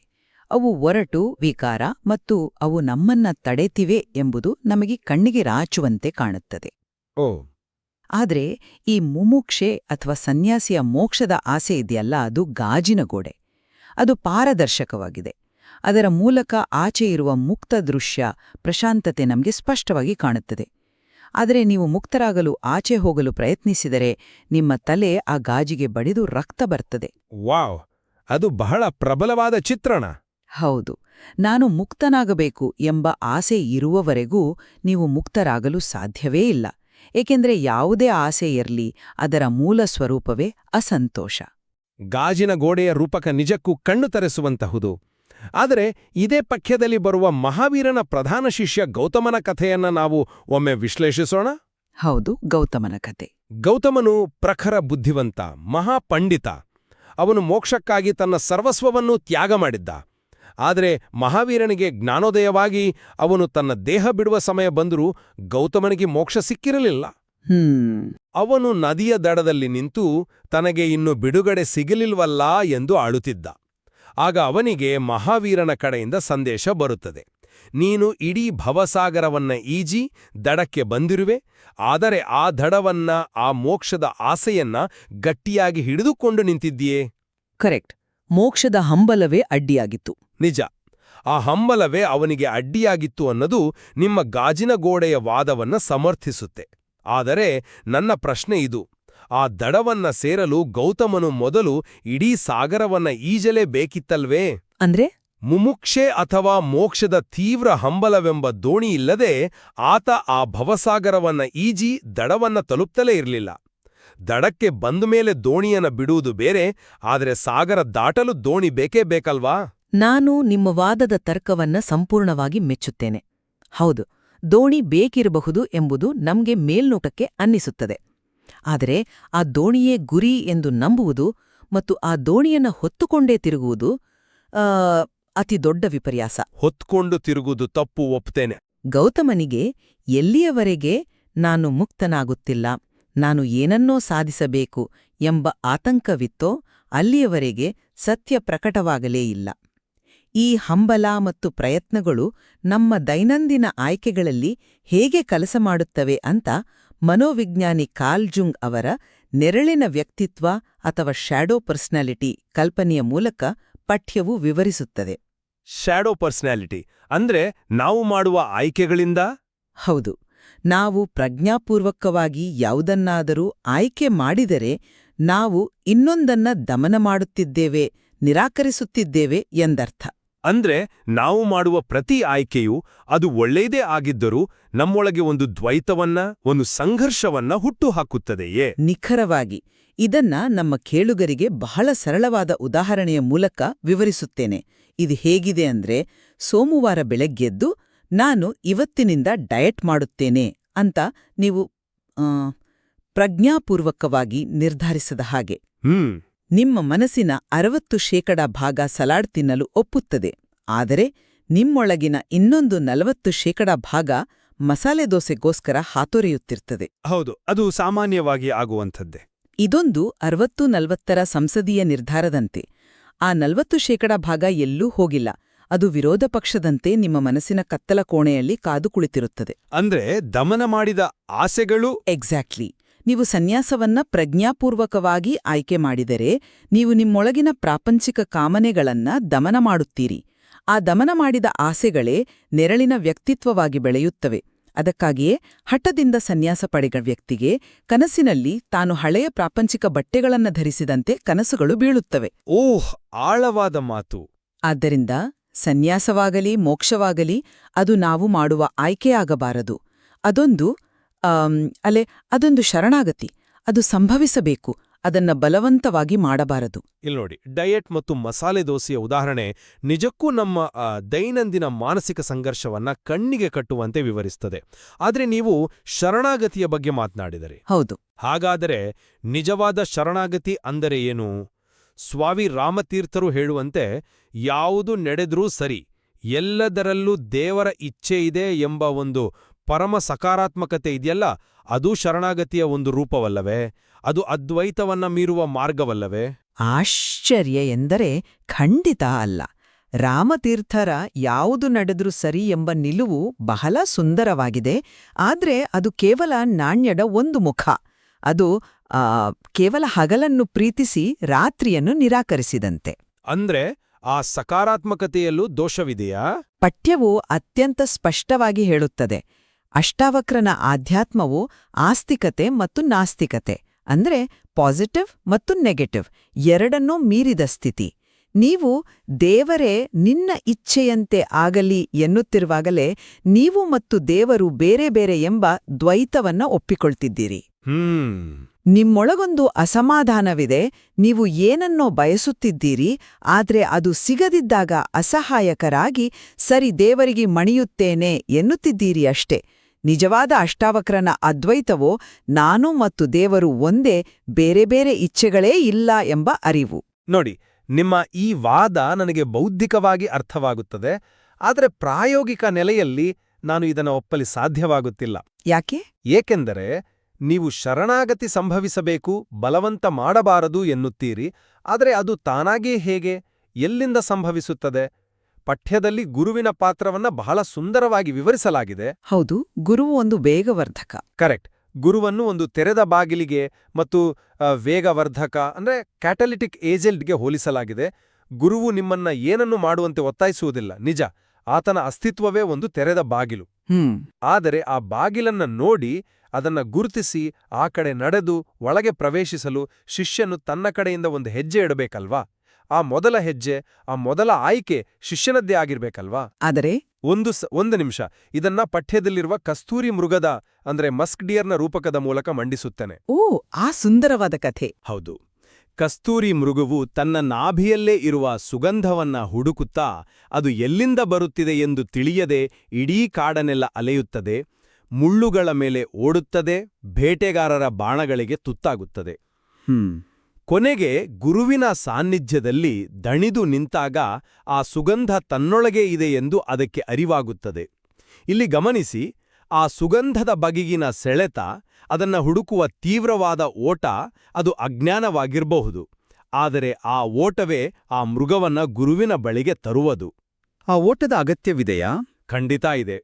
ಅವು ಒರಟು, ವಿಕಾರ ಮತ್ತು ಅವು ನಮ್ಮನ್ನ ತಡೆತಿವೆ ಎಂಬುದು ನಮಗೆ ಕಣ್ಣಿಗೆ ರಾಚುವಂತೆ ಕಾಣುತ್ತದೆ. ಓ. ಆದ್ರೆ ಈ ಮುಮುಕ್ಷೆ ಅಥವಾ ಸನ್ಯಾಸಿಯ ಮೋಕ್ಷದ ಆಸೆ ಇದೆಯಲ್ಲ, ಅದು ಗಾಜಿನ ಗೋಡೆ. ಅದು ಪಾರದರ್ಶಕವಾಗಿದೆ. ಅದರ ಮೂಲಕ ಆಚೆ ಇರುವ ಮುಕ್ತ ದೃಶ್ಯ, ಪ್ರಶಾಂತತೆ ನಮಗೆ ಸ್ಪಷ್ಟವಾಗಿ ಕಾಣುತ್ತದೆ. ಆದರೆ ನೀವು ಮುಕ್ತರಾಗಲು ಆಚೆ ಹೋಗಲು ಪ್ರಯತ್ನಿಸಿದರೆ ನಿಮ್ಮ ತಲೆ ಆ ಗಾಜಿಗೆ ಬಡಿದು ರಕ್ತ ಬರ್ತದೆ. ವಾವ್, ಅದು ಬಹಳ ಪ್ರಬಲವಾದ ಚಿತ್ರಣ. ಹೌದು. ನಾನು ಮುಕ್ತನಾಗಬೇಕು ಎಂಬ ಆಸೆ ಇರುವವರೆಗೂ ನೀವು ಮುಕ್ತರಾಗಲು ಸಾಧ್ಯವೇ ಇಲ್ಲ. ಏಕೆಂದರೆ ಯಾವುದೇ ಆಸೆ ಇರಲಿ, ಅದರ ಮೂಲ ಸ್ವರೂಪವೇ ಅಸಂತೋಷ. ಗಾಜಿನ ಗೋಡೆಯ ರೂಪಕ ನಿಜಕ್ಕೂ ಕಣ್ಣು ತರೆಸುವಂತಹುದು. ಆದರೆ ಇದೇ ಪಠ್ಯದಲ್ಲಿ ಬರುವ ಮಹಾವೀರನ ಪ್ರಧಾನ ಶಿಷ್ಯ ಗೌತಮನ ಕಥೆಯನ್ನ ನಾವು ಒಮ್ಮೆ ವಿಶ್ಲೇಷಿಸೋಣ. ಹೌದು, ಗೌತಮನ ಕಥೆ. ಗೌತಮನು ಪ್ರಖರ ಬುದ್ಧಿವಂತ, ಮಹಾಪಂಡಿತ. ಅವನು ಮೋಕ್ಷಕ್ಕಾಗಿ ತನ್ನ ಸರ್ವಸ್ವವನ್ನೂ ತ್ಯಾಗ ಮಾಡಿದ್ದ. ಆದರೆ ಮಹಾವೀರನಿಗೆ ಜ್ಞಾನೋದಯವಾಗಿ ಅವನು ತನ್ನ ದೇಹ ಬಿಡುವ ಸಮಯ ಬಂದರೂ ಗೌತಮನಿಗೆ ಮೋಕ್ಷ ಸಿಕ್ಕಿರಲಿಲ್ಲ. ಅವನು ನದಿಯ ದಡದಲ್ಲಿ ನಿಂತು ತನಗೆ ಇನ್ನು ಬಿಡುಗಡೆ ಸಿಗಲಿಲ್ವಲ್ಲ ಎಂದು ಅಳುತ್ತಿದ್ದ. ಆಗ ಅವನಿಗೆ ಮಹಾವೀರನ ಕಡೆಯಿಂದ ಸಂದೇಶ ಬರುತ್ತದೆ. ನೀನು ಇಡೀ ಭವಸಾಗರವನ್ನ ಈಜಿ ದಡಕ್ಕೆ ಬಂದಿರುವೆ, ಆದರೆ ಆ ದಡವನ್ನ, ಆ ಮೋಕ್ಷದ ಆಸೆಯನ್ನ ಗಟ್ಟಿಯಾಗಿ ಹಿಡಿದುಕೊಂಡು ನಿಂತಿದ್ದೀಯೇ. ಕರೆಕ್ಟ್. ಮೋಕ್ಷದ ಹಂಬಲವೇ ಅಡ್ಡಿಯಾಗಿತ್ತು. ನಿಜ. ಆ ಹಂಬಲವೇ ಅವನಿಗೆ ಅಡ್ಡಿಯಾಗಿತ್ತು ಅನ್ನೋದು ನಿಮ್ಮ ಗಾಜಿನ ಗೋಡೆಯ ವಾದವನ್ನ ಸಮರ್ಥಿಸುತ್ತೆ. ಆದರೆ ನನ್ನ ಪ್ರಶ್ನೆ ಇದು: ಆ ದಡವನ್ನ ಸೇರಲು ಗೌತಮನು ಮೊದಲು ಇಡೀ ಸಾಗರವನ್ನ ಈಜಲೇಬೇಕಿತ್ತಲ್ವೇ? ಅಂದ್ರೆ ಮುಮುಕ್ಷೆ ಅಥವಾ ಮೋಕ್ಷದ ತೀವ್ರ ಹಂಬಲವೆಂಬ ದೋಣಿಯಿಲ್ಲದೆ ಆತ ಆ ಭವಸಾಗರವನ್ನ ಈಜಿ ದಡವನ್ನ ತಲುಪ್ತಲೇ ಇರಲಿಲ್ಲ. ದಡಕ್ಕೆ ಬಂದುಮೇಲೆ ದೋಣಿಯನ್ನ ಬಿಡುವುದು ಬೇರೆ, ಆದರೆ ಸಾಗರ ದಾಟಲು ದೋಣಿ ಬೇಕೇ ಬೇಕಲ್ವಾ? ನಾನು ನಿಮ್ಮ ವಾದದ ತರ್ಕವನ್ನ ಸಂಪೂರ್ಣವಾಗಿ ಮೆಚ್ಚುತ್ತೇನೆ. ಹೌದು, ದೋಣಿ ಬೇಕಿರಬಹುದು ಎಂಬುದು ನಮ್ಗೆ ಮೇಲ್ನೋಟಕ್ಕೆ ಅನ್ನಿಸುತ್ತದೆ. ಆದರೆ ಆ ದೋಣಿಯೇ ಗುರಿ ಎಂದು ನಂಬುವುದು ಮತ್ತು ಆ ದೋಣಿಯನ್ನ ಹೊತ್ತುಕೊಂಡೇ ತಿರುಗುವುದು ಅತಿ ದೊಡ್ಡ ವಿಪರ್ಯಾಸ. ಹೊತ್ಕೊಂಡು ತಿರುಗುವುದು ತಪ್ಪು, ಒಪ್ತೇನೆ. ಗೌತಮನಿಗೆ ಎಲ್ಲಿಯವರೆಗೆ ನಾನು ಮುಕ್ತನಾಗುತ್ತಿಲ್ಲ, ನಾನು ಏನನ್ನೋ ಸಾಧಿಸಬೇಕು ಎಂಬ ಆತಂಕವಿತ್ತೋ ಅಲ್ಲಿಯವರೆಗೆ ಸತ್ಯ ಪ್ರಕಟವಾಗಲೇ ಇಲ್ಲ. ಈ ಹಂಬಲ ಮತ್ತು ಪ್ರಯತ್ನಗಳು ನಮ್ಮ ದೈನಂದಿನ ಆಯ್ಕೆಗಳಲ್ಲಿ ಹೇಗೆ ಕೆಲಸ ಮಾಡುತ್ತವೆ ಅಂತ ಮನೋವಿಜ್ಞಾನಿ ಕಾರ್ಲ್ ಜುಂಗ್ ಅವರ ನೆರಳಿನ ವ್ಯಕ್ತಿತ್ವ ಅಥವಾ ಶ್ಯಾಡೋ ಪರ್ಸನಾಲಿಟಿ ಕಲ್ಪನೆಯ ಮೂಲಕ ಪಠ್ಯವು ವಿವರಿಸುತ್ತದೆ. ಶ್ಯಾಡೋ ಪರ್ಸನಾಲಿಟಿ ಅಂದ್ರೆ ನಾವು ಮಾಡುವ ಆಯ್ಕೆಗಳಿಂದ? ಹೌದು. ನಾವು ಪ್ರಜ್ಞಾಪೂರ್ವಕವಾಗಿ ಯಾವುದನ್ನಾದರೂ ಆಯ್ಕೆ ಮಾಡಿದರೆ ನಾವು ಇನ್ನೊಂದನ್ನ ದಮನ ಮಾಡುತ್ತಿದ್ದೇವೆ, ನಿರಾಕರಿಸುತ್ತಿದ್ದೇವೆ ಎಂದರ್ಥ. ಅಂದ್ರೆ ನಾವು ಮಾಡುವ ಪ್ರತಿ ಆಯ್ಕೆಯೂ, ಅದು ಒಳ್ಳೆಯದೇ ಆಗಿದ್ದರೂ ನಮ್ಮೊಳಗೆ ಒಂದು ದ್ವೈತವನ್ನ, ಒಂದು ಸಂಘರ್ಷವನ್ನ ಹುಟ್ಟುಹಾಕುತ್ತದೆಯೇ? ನಿಖರವಾಗಿ. ಇದನ್ನ ನಮ್ಮ ಕೇಳುಗರಿಗೆ ಬಹಳ ಸರಳವಾದ ಉದಾಹರಣೆಯ ಮೂಲಕ ವಿವರಿಸುತ್ತೇನೆ. ಇದು ಹೇಗಿದೆ ಅಂದ್ರೆ, ಸೋಮವಾರ ಬೆಳಗ್ಗೆದ್ದು ನಾನು ಇವತ್ತಿನಿಂದ ಡಯಟ್ ಮಾಡುತ್ತೇನೆ ಅಂತ ನೀವು ಪ್ರಜ್ಞಾಪೂರ್ವಕವಾಗಿ ನಿರ್ಧರಿಸದ ಹಾಗೆ. ನಿಮ್ಮ ಮನಸ್ಸಿನ 60% ಭಾಗ ಸಲಾಡ್ ತಿನ್ನಲು ಒಪ್ಪುತ್ತದೆ. ಆದರೆ ನಿಮ್ಮೊಳಗಿನ ಇನ್ನೊಂದು 40% ಭಾಗ ಮಸಾಲೆ ದೋಸೆಗೋಸ್ಕರ ಹಾತೊರೆಯುತ್ತಿರ್ತದೆ. ಹೌದು, ಅದು ಸಾಮಾನ್ಯವಾಗಿ ಆಗುವಂಥದ್ದೇ. ಇದೊಂದು 60-40 ಸಂಸದೀಯ ನಿರ್ಧಾರದಂತೆ. ಆ 40% ಭಾಗ ಎಲ್ಲೂ ಹೋಗಿಲ್ಲ. ಅದು ವಿರೋಧ ಪಕ್ಷದಂತೆ ನಿಮ್ಮ ಮನಸ್ಸಿನ ಕತ್ತಲ ಕೋಣೆಯಲ್ಲಿ ಕಾದು ಕುಳಿತಿರುತ್ತದೆ. ಅಂದ್ರೆ ದಮನ ಮಾಡಿದ ಆಸೆಗಳು ಎಕ್ಸಾಕ್ಟ್ಲಿ. ನೀವು ಸನ್ಯಾಸವನ್ನ ಪ್ರಜ್ಞಾಪೂರ್ವಕವಾಗಿ ಆಯ್ಕೆ ಮಾಡಿದರೆ ನೀವು ನಿಮ್ಮೊಳಗಿನ ಪ್ರಾಪಂಚಿಕ ಕಾಮನೆಗಳನ್ನ ದಮನ ಮಾಡುತ್ತೀರಿ. ಆ ದಮನ ಮಾಡಿದ ಆಸೆಗಳೇ ನೆರಳಿನ ವ್ಯಕ್ತಿತ್ವವಾಗಿ ಬೆಳೆಯುತ್ತವೆ. ಅದಕ್ಕಾಗಿಯೇ ಹಠದಿಂದ ಸನ್ಯಾಸ ಪಡೆದ ವ್ಯಕ್ತಿಗೆ ಕನಸಿನಲ್ಲಿ ತಾನು ಹಳೆಯ ಪ್ರಾಪಂಚಿಕ ಬಟ್ಟೆಗಳನ್ನ ಧರಿಸಿದಂತೆ ಕನಸುಗಳು ಬೀಳುತ್ತವೆ. ಓಹ್, ಆಳವಾದ ಮಾತು. ಆದ್ದರಿಂದ ಸನ್ಯಾಸವಾಗಲಿ ಮೋಕ್ಷವಾಗಲಿ ಅದು ನಾವು ಮಾಡುವ ಆಯ್ಕೆಯಾಗಬಾರದು. ಅದೊಂದು ಶರಣಾಗತಿ. ಅದು ಸಂಭವಿಸಬೇಕು. ಅದನ್ನ ಬಲವಂತವಾಗಿ ಮಾಡಬಾರದು. ಇಲ್ನೋಡಿ, ಡಯಟ್ ಮತ್ತು ಮಸಾಲೆ ದೋಸೆಯ ಉದಾಹರಣೆ ನಿಜಕ್ಕೂ ನಮ್ಮ ದೈನಂದಿನ ಮಾನಸಿಕ ಸಂಘರ್ಷವನ್ನ ಕಣ್ಣಿಗೆ ಕಟ್ಟುವಂತೆ ವಿವರಿಸ್ತದೆ. ಆದ್ರೆ ನೀವು ಶರಣಾಗತಿಯ ಬಗ್ಗೆ ಮಾತನಾಡಿದರೆ, ಹೌದು. ಹಾಗಾದರೆ ನಿಜವಾದ ಶರಣಾಗತಿ ಅಂದರೆ ಏನು? ಸ್ವಾಮಿ ರಾಮತೀರ್ಥರು ಹೇಳುವಂತೆ, ಯಾವುದು ನಡೆದ್ರೂ ಸರಿ, ಎಲ್ಲದರಲ್ಲೂ ದೇವರ ಇಚ್ಛೆ ಇದೆ ಎಂಬ ಒಂದು ಪರಮ ಸಕಾರಾತ್ಮಕತೆ ಇದೆಯಲ್ಲ, ಅದು ಶರಣಾಗತಿಯ ಒಂದು ರೂಪವಲ್ಲವೇ? ಅದು ಅದ್ವೈತವನ್ನ ಮೀರುವ ಮಾರ್ಗವಲ್ಲವೇ? ಆಶ್ಚರ್ಯ ಎಂದರೆ ಖಂಡಿತ ಅಲ್ಲ. ರಾಮತೀರ್ಥರ ಯಾವುದು ನಡೆದ್ರೂ ಸರಿ ಎಂಬ ನಿಲುವು ಬಹಳ ಸುಂದರವಾಗಿದೆ. ಆದ್ರೆ ಅದು ಕೇವಲ ನಾಣ್ಯದ ಒಂದು ಮುಖ. ಅದು ಕೇವಲ ಹಗಲನ್ನು ಪ್ರೀತಿಸಿ ರಾತ್ರಿಯನ್ನು ನಿರಾಕರಿಸಿದಂತೆ. ಅಂದ್ರೆ ಆ ಸಕಾರಾತ್ಮಕತೆಯಲ್ಲೂ ದೋಷವಿದೆಯಾ? ಪಠ್ಯವು ಅತ್ಯಂತ ಸ್ಪಷ್ಟವಾಗಿ ಹೇಳುತ್ತದೆ. ಅಷ್ಟಾವಕ್ರನ ಆಧ್ಯಾತ್ಮವು ಆಸ್ತಿಕತೆ ಮತ್ತು ನಾಸ್ತಿಕತೆ, ಅಂದ್ರೆ ಪಾಸಿಟಿವ್ ಮತ್ತು ನೆಗೆಟಿವ್ ಎರಡನ್ನೂ ಮೀರಿದ ಸ್ಥಿತಿ. ನೀವು ದೇವರೇ ನಿನ್ನ ಇಚ್ಛೆಯಂತೆ ಆಗಲಿ ಎನ್ನುತ್ತಿರುವಾಗಲೇ ನೀವು ಮತ್ತು ದೇವರು ಬೇರೆ ಬೇರೆ ಎಂಬ ದ್ವೈತವನ್ನ ಒಪ್ಪಿಕೊಳ್ತಿದ್ದೀರಿ. ನಿಮ್ಮೊಳಗೊಂದು ಅಸಮಾಧಾನವಿದೆ. ನೀವು ಏನನ್ನೋ ಬಯಸುತ್ತಿದ್ದೀರಿ, ಆದ್ರೆ ಅದು ಸಿಗದಿದ್ದಾಗ ಅಸಹಾಯಕರಾಗಿ ಸರಿ ದೇವರಿಗೆ ಮಣಿಯುತ್ತೇನೆ ಎನ್ನುತ್ತಿದ್ದೀರಿ ಅಷ್ಟೇ. ನಿಜವಾದ ಅಷ್ಟಾವಕ್ರನ ಅದ್ವೈತವೋ ನಾನು ಮತ್ತು ದೇವರು ಒಂದೇ, ಬೇರೆ ಬೇರೆ ಇಚ್ಛೆಗಳೇ ಇಲ್ಲ ಎಂಬ ಅರಿವು. ನೋಡಿ, ನಿಮ್ಮ ಈ ವಾದ ನನಗೆ ಬೌದ್ಧಿಕವಾಗಿ ಅರ್ಥವಾಗುತ್ತದೆ. ಆದರೆ ಪ್ರಾಯೋಗಿಕ ನೆಲೆಯಲ್ಲಿ ನಾನು ಇದನ್ನು ಒಪ್ಪಲಿ ಸಾಧ್ಯವಾಗುತ್ತಿಲ್ಲ. ಯಾಕೆ? ಏಕೆಂದರೆ ನೀವು ಶರಣಾಗತಿ ಸಂಭವಿಸಬೇಕು, ಬಲವಂತ ಮಾಡಬಾರದು ಎನ್ನುತ್ತೀರಿ. ಆದರೆ ಅದು ತಾನಾಗೇ ಹೇಗೆ, ಎಲ್ಲಿಂದ ಸಂಭವಿಸುತ್ತದೆ? ಪಠ್ಯದಲ್ಲಿ ಗುರುವಿನ ಪಾತ್ರವನ್ನ ಬಹಳ ಸುಂದರವಾಗಿ ವಿವರಿಸಲಾಗಿದೆ. ಹೌದು, ಗುರುವು ಒಂದು ವೇಗವರ್ಧಕ. ಕರೆಕ್ಟ್. ಗುರುವನ್ನು ಒಂದು ತೆರೆದ ಬಾಗಿಲಿಗೆ ಮತ್ತು ವೇಗವರ್ಧಕ ಅಂದ್ರೆ ಕ್ಯಾಟಲಿಟಿಕ್ ಏಜೆಂಟ್ಗೆ ಹೋಲಿಸಲಾಗಿದೆ. ಗುರುವು ನಿಮ್ಮನ್ನ ಏನನ್ನು ಮಾಡುವಂತೆ ಒತ್ತಾಯಿಸುವುದಿಲ್ಲ, ನಿಜ. ಆತನ ಅಸ್ತಿತ್ವವೇ ಒಂದು ತೆರೆದ ಬಾಗಿಲು. ಆದರೆ ಆ ಬಾಗಿಲನ್ನ ನೋಡಿ, ಅದನ್ನ ಗುರುತಿಸಿ ಆ ಕಡೆ ನಡೆದು ಒಳಗೆ ಪ್ರವೇಶಿಸಲು ಶಿಷ್ಯನು ತನ್ನ ಕಡೆಯಿಂದ ಒಂದು ಹೆಜ್ಜೆ ಇಡಬೇಕಲ್ವಾ? ಆ ಮೊದಲ ಹೆಜ್ಜೆ, ಆ ಮೊದಲ ಆಯ್ಕೆ ಶಿಷ್ಯನದ್ದೇ ಆಗಿರ್ಬೇಕಲ್ವಾ? ಆದರೆ ಒಂದು ನಿಮಿಷ, ಇದನ್ನ ಪಠ್ಯದಲ್ಲಿರುವ ಕಸ್ತೂರಿ ಮೃಗದ ಅಂದ್ರೆ ಮಸ್ಕ್ ಡಿಯರ್ನ ರೂಪಕದ ಮೂಲಕ ಮಂಡಿಸುತ್ತೇನೆ. ಓ, ಆ ಸುಂದರವಾದ ಕಥೆ. ಹೌದು. ಕಸ್ತೂರಿ ಮೃಗವು ತನ್ನ ನಾಭಿಯಲ್ಲೇ ಇರುವ ಸುಗಂಧವನ್ನ ಹುಡುಕುತ್ತಾ ಅದು ಎಲ್ಲಿಂದ ಬರುತ್ತಿದೆ ಎಂದು ತಿಳಿಯದೆ ಇಡೀ ಕಾಡನ್ನೆಲ್ಲ ಅಲೆಯುತ್ತದೆ, ಮುಳ್ಳುಗಳ ಮೇಲೆ ಓಡುತ್ತದೆ, ಬೇಟೆಗಾರರ ಬಾಣಗಳಿಗೆ ತುತ್ತಾಗುತ್ತದೆ. ಕೊನೆಗೆ ಗುರುವಿನ ಸಾನ್ನಿಧ್ಯದಲ್ಲಿ ದಣಿದು ನಿಂತಾಗ ಆ ಸುಗಂಧ ತನ್ನೊಳಗೆ ಇದೆ ಎಂದು ಅದಕ್ಕೆ ಅರಿವಾಗುತ್ತದೆ. ಇಲ್ಲಿ ಗಮನಿಸಿ, ಆ ಸುಗಂಧದ ಬಗೆಗಿನ ಸೆಳೆತ, ಅದನ್ನ ಹುಡುಕುವ ತೀವ್ರವಾದ ಓಟ, ಅದು ಅಜ್ಞಾನವಾಗಿರಬಹುದು. ಆದರೆ ಆ ಓಟವೇ ಆ ಮೃಗವನ್ನ ಗುರುವಿನ ಬಳಿಗೆ ತರುವುದು. ಆ ಓಟದ ಅಗತ್ಯವಿದೆಯಾ? ಖಂಡಿತ ಇದೆ.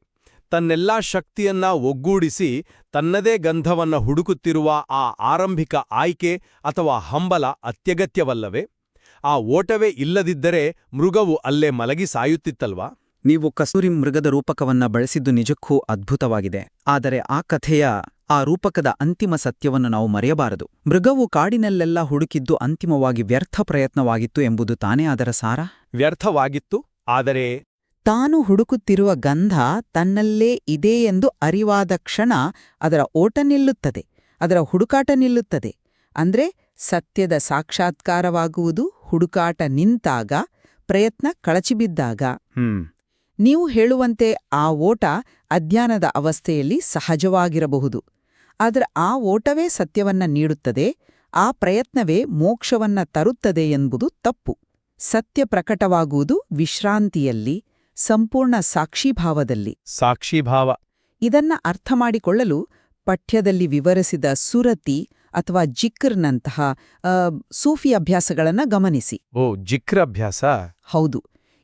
ತನ್ನೆಲ್ಲಾ ಶಕ್ತಿಯನ್ನ ಒಗ್ಗೂಡಿಸಿ ತನ್ನದೇ ಗಂಧವನ್ನ ಹುಡುಕುತ್ತಿರುವ ಆ ಆರಂಭಿಕ ಆಯ್ಕೆ ಅಥವಾ ಹಂಬಲ ಅತ್ಯಗತ್ಯವಲ್ಲವೇ? ಆ ಓಟವೇ ಇಲ್ಲದಿದ್ದರೆ ಮೃಗವು ಅಲ್ಲೇ ಮಲಗಿ ಸಾಯುತ್ತಿತ್ತಲ್ವಾ? ನೀವು ಕಸ್ತೂರಿ ಮೃಗದ ರೂಪಕವನ್ನ ಬಳಸಿದ್ದು ನಿಜಕ್ಕೂ ಅದ್ಭುತವಾಗಿದೆ. ಆದರೆ ಆ ಕಥೆಯ ಆ ರೂಪಕದ ಅಂತಿಮ ಸತ್ಯವನ್ನು ನಾವು ಮರೆಯಬಾರದು. ಮೃಗವು ಕಾಡಿನಲ್ಲೆಲ್ಲ ಹುಡುಕಿದ್ದು ಅಂತಿಮವಾಗಿ ವ್ಯರ್ಥ ಪ್ರಯತ್ನವಾಗಿತ್ತು ಎಂಬುದು ತಾನೇ ಅದರ ಸಾರ? ವ್ಯರ್ಥವಾಗಿತ್ತು. ಆದರೆ ತಾನು ಹುಡುಕುತ್ತಿರುವ ಗಂಧ ತನ್ನಲ್ಲೇ ಇದೆ ಎಂದು ಅರಿವಾದ ಕ್ಷಣ ಅದರ ಓಟ ನಿಲ್ಲುತ್ತದೆ, ಅದರ ಹುಡುಕಾಟ ನಿಲ್ಲುತ್ತದೆ. ಅಂದ್ರೆ ಸತ್ಯದ ಸಾಕ್ಷಾತ್ಕಾರವಾಗುವುದು ಹುಡುಕಾಟ ನಿಂತಾಗ, ಪ್ರಯತ್ನ ಕಳಚಿಬಿದ್ದಾಗ. ನೀವು ಹೇಳುವಂತೆ ಆ ಓಟ ಅಜ್ಞಾನದ ಅವಸ್ಥೆಯಲ್ಲಿ ಸಹಜವಾಗಿರಬಹುದು. ಆದರೆ ಆ ಓಟವೇ ಸತ್ಯವನ್ನ ನೀಡುತ್ತದೆ, ಆ ಪ್ರಯತ್ನವೇ ಮೋಕ್ಷವನ್ನ ತರುತ್ತದೆ ಎಂಬುದು ತಪ್ಪು. ಸತ್ಯ ಪ್ರಕಟವಾಗುವುದು ವಿಶ್ರಾಂತಿಯಲ್ಲಿ, ಸಂಪೂರ್ಣ ಸಾಕ್ಷೀಭಾವದಲ್ಲಿ. ಸಾಕ್ಷೀಭಾವ. ಇದನ್ನ ಅರ್ಥಮಾಡಿಕೊಳ್ಳಲು ಪಠ್ಯದಲ್ಲಿ ವಿವರಿಸಿದ ಸುರತಿ ಅಥವಾ ಜಿಕ್ರ್ನಂತಹ ಸೂಫಿ ಅಭ್ಯಾಸಗಳನ್ನ ಗಮನಿಸಿ. ಓ, ಜಿಕ್ರ್ ಅಭ್ಯಾಸ? ಹೌದು.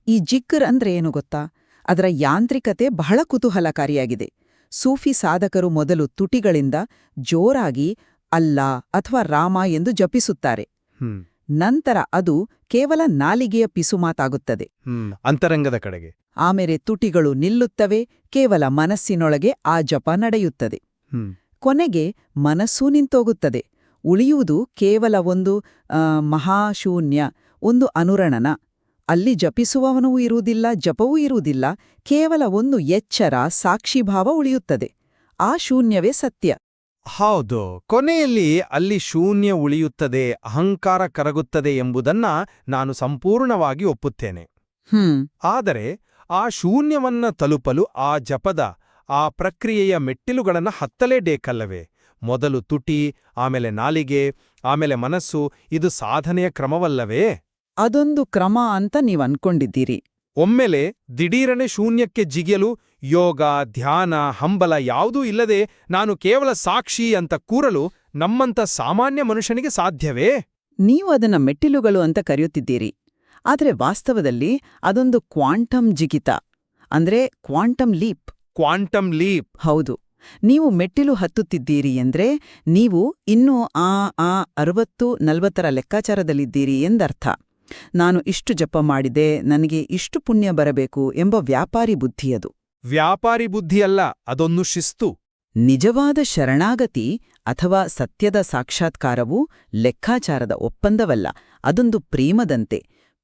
ಈ ಜಿಕ್ರ್ ಅಂದ್ರೆ ಏನು ಗೊತ್ತಾ? ಅದರ ಯಾಂತ್ರಿಕತೆ ಬಹಳ ಕುತೂಹಲಕಾರಿಯಾಗಿದೆ. ಸೂಫಿ ಸಾಧಕರು ಮೊದಲು ತುಟಿಗಳಿಂದ ಜೋರಾಗಿ ಅಲ್ಲ ಅಥವಾ ರಾಮ ಎಂದು ಜಪಿಸುತ್ತಾರೆ. ನಂತರ ಅದು ಕೇವಲ ನಾಲಿಗೆಯ ಪಿಸುಮಾತಾಗುತ್ತದೆ. ಅಂತರಂಗದ ಕಡೆಗೆ. ಆಮೇಲೆ ತುಟಿಗಳು ನಿಲ್ಲುತ್ತವೆ, ಕೇವಲ ಮನಸ್ಸಿನೊಳಗೆ ಆ ಜಪ ನಡೆಯುತ್ತದೆ. ಕೊನೆಗೆ ಮನಸ್ಸೂ ನಿಂತೋಗುತ್ತದೆ. ಉಳಿಯುವುದು ಕೇವಲ ಒಂದು ಮಹಾಶೂನ್ಯ, ಒಂದು ಅನುರಣನ. ಅಲ್ಲಿ ಜಪಿಸುವವನೂ ಇರುವುದಿಲ್ಲ, ಜಪವೂ ಇರುವುದಿಲ್ಲ, ಕೇವಲ ಒಂದು ಎಚ್ಚರ, ಸಾಕ್ಷಿಭಾವ ಉಳಿಯುತ್ತದೆ. ಆ ಶೂನ್ಯವೇ ಸತ್ಯ. ಹೌದು, ಕೊನೆಯಲ್ಲಿ ಅಲ್ಲಿ ಶೂನ್ಯ ಉಳಿಯುತ್ತದೆ, ಅಹಂಕಾರ ಕರಗುತ್ತದೆ ಎಂಬುದನ್ನ ನಾನು ಸಂಪೂರ್ಣವಾಗಿ ಒಪ್ಪುತ್ತೇನೆ. ಆದರೆ ಆ ಶೂನ್ಯವನ್ನ ತಲುಪಲು ಆ ಜಪದ, ಆ ಪ್ರಕ್ರಿಯೆಯ ಮೆಟ್ಟಿಲುಗಳನ್ನು ಹತ್ತಲೇಬೇಕಲ್ಲವೇ? ಮೊದಲು ತುಟಿ, ಆಮೇಲೆ ನಾಲಿಗೆ, ಆಮೇಲೆ ಮನಸ್ಸು, ಇದು ಸಾಧನೆಯ ಕ್ರಮವಲ್ಲವೇ? ಅದೊಂದು ಕ್ರಮ ಅಂತ ನೀವನ್ಕೊಂಡಿದ್ದೀರಿ. ಒಮ್ಮೆಲೆ ದಿಢೀರನೆ ಶೂನ್ಯಕ್ಕೆ ಜಿಗಿಯಲು ಯೋಗ, ಧ್ಯಾನ, ಹಂಬಲ ಯಾವುದೂ ಇಲ್ಲದೆ ನಾನು ಕೇವಲ ಸಾಕ್ಷಿ ಅಂತ ಕೂರಲು ನಮ್ಮಂಥ ಸಾಮಾನ್ಯ ಮನುಷ್ಯನಿಗೆ ಸಾಧ್ಯವೇ? ನೀವು ಅದನ್ನ ಮೆಟ್ಟಿಲುಗಳು ಅಂತ ಕರೆಯುತ್ತಿದ್ದೀರಿ. ಆದರೆ ವಾಸ್ತವದಲ್ಲಿ ಅದೊಂದು ಕ್ವಾಂಟಮ್ ಜಿಗಿತ, ಅಂದ್ರೆ ಕ್ವಾಂಟಮ್ ಲೀಪ್. Quantum leap. ಹೌದು. ನೀವು ಮೆಟ್ಟಿಲು ಹತ್ತುತ್ತಿದ್ದೀರಿ ಎಂದ್ರೆ ನೀವು ಇನ್ನೂ ಆ 60-40ರ ಲೆಕ್ಕಾಚಾರದಲ್ಲಿದ್ದೀರಿ ಎಂದರ್ಥ. ನಾನು ಇಷ್ಟು ಜಪ ಮಾಡಿದೆ, ನನಗೆ ಇಷ್ಟು ಪುಣ್ಯ ಬರಬೇಕು ಎಂಬ ವ್ಯಾಪಾರಿ ಬುದ್ಧಿಯದು. ವ್ಯಾಪಾರಿ ಬುದ್ಧಿಯಲ್ಲ, ಅದೊಂದು ಶಿಸ್ತು. ನಿಜವಾದ ಶರಣಾಗತಿ ಅಥವಾ ಸತ್ಯದ ಸಾಕ್ಷಾತ್ಕಾರವು ಲೆಕ್ಕಾಚಾರದ ಒಪ್ಪಂದವಲ್ಲ, ಅದೊಂದು ಪ್ರೇಮದಂತೆ.